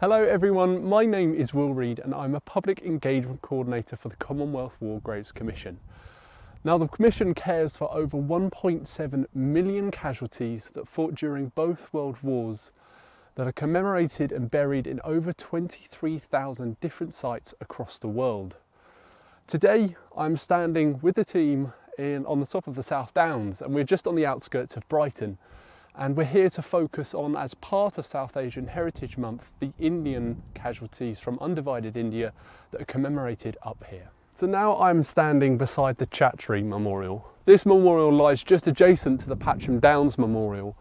Hello everyone, my name is Will Reed and I'm a Public Engagement Coordinator for the Commonwealth War Graves Commission. Now the Commission cares for over 1.7 million casualties that fought during both World Wars that are commemorated and buried in over 23,000 different sites across the world. Today I'm standing with the team on the top of the South Downs, and we're just on the outskirts of Brighton, and we're here to focus on, as part of South Asian Heritage Month, the Indian casualties from undivided India that are commemorated up here. So now I'm standing beside the Chatri Memorial. This memorial lies just adjacent to the Patcham Downs Memorial,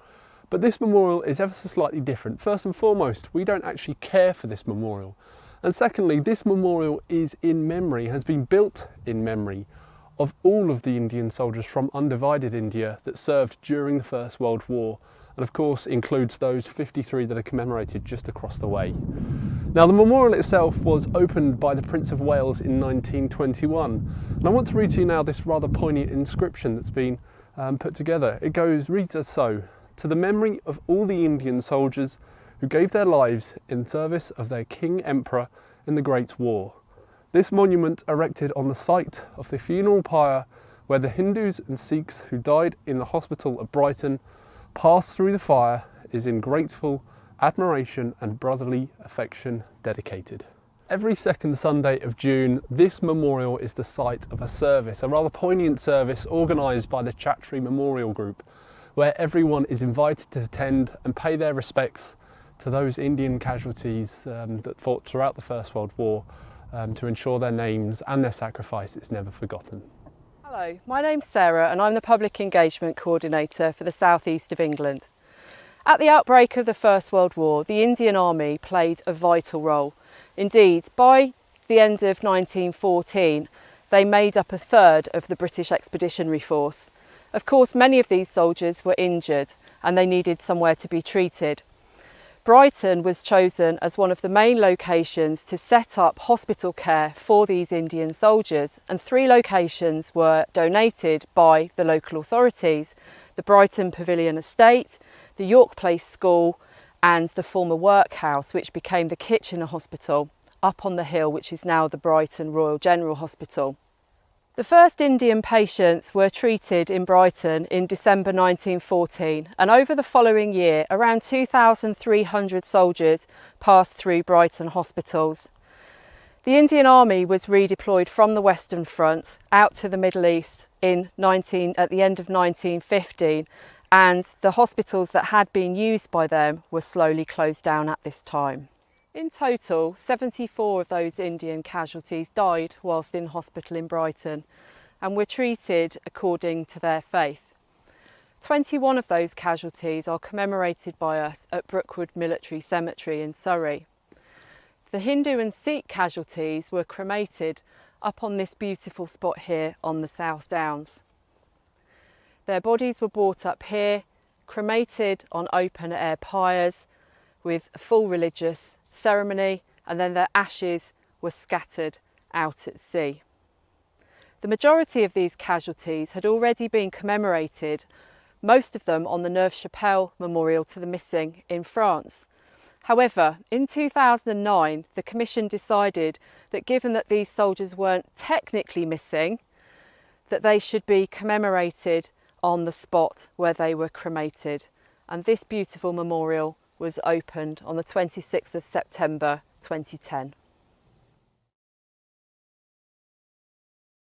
but this memorial is ever so slightly different. First and foremost, we don't actually care for this memorial. And secondly, this memorial is in memory, has been built in memory of all of the Indian soldiers from undivided India that served during the First World War, and of course includes those 53 that are commemorated just across the way. Now the memorial itself was opened by the Prince of Wales in 1921, and I want to read to you now this rather poignant inscription that's been put together. It reads as so: "To the memory of all the Indian soldiers who gave their lives in service of their King Emperor in the Great War. This monument, erected on the site of the funeral pyre where the Hindus and Sikhs who died in the hospital of Brighton passed through the fire, is in grateful admiration and brotherly affection dedicated." Every second Sunday of June, this memorial is the site of a service, a rather poignant service organised by the Chatri Memorial Group, where everyone is invited to attend and pay their respects to those Indian casualties that fought throughout the First World War, to ensure their names and their sacrifice is never forgotten. Hello, my name's Sarah and I'm the Public Engagement Coordinator for the South East of England. At the outbreak of the First World War, the Indian Army played a vital role. Indeed, by the end of 1914, they made up a third of the British Expeditionary Force. Of course, many of these soldiers were injured and they needed somewhere to be treated. Brighton was chosen as one of the main locations to set up hospital care for these Indian soldiers, and 3 locations were donated by the local authorities: the Brighton Pavilion Estate, the York Place School and the former workhouse, which became the Kitchener Hospital up on the hill, which is now the Brighton Royal General Hospital. The first Indian patients were treated in Brighton in December 1914, and over the following year around 2,300 soldiers passed through Brighton hospitals. The Indian Army was redeployed from the Western Front out to the Middle East at the end of 1915, and the hospitals that had been used by them were slowly closed down at this time. In total, 74 of those Indian casualties died whilst in hospital in Brighton and were treated according to their faith. 21 of those casualties are commemorated by us at Brookwood Military Cemetery in Surrey. The Hindu and Sikh casualties were cremated up on this beautiful spot here on the South Downs. Their bodies were brought up here, cremated on open air pyres with a full religious ceremony, and then their ashes were scattered out at sea. The majority of these casualties had already been commemorated, most of them on the Nerf Chappelle Memorial to the Missing in France. However, in 2009, the Commission decided that given that these soldiers weren't technically missing, that they should be commemorated on the spot where they were cremated. And this beautiful memorial was opened on the 26th of September 2010.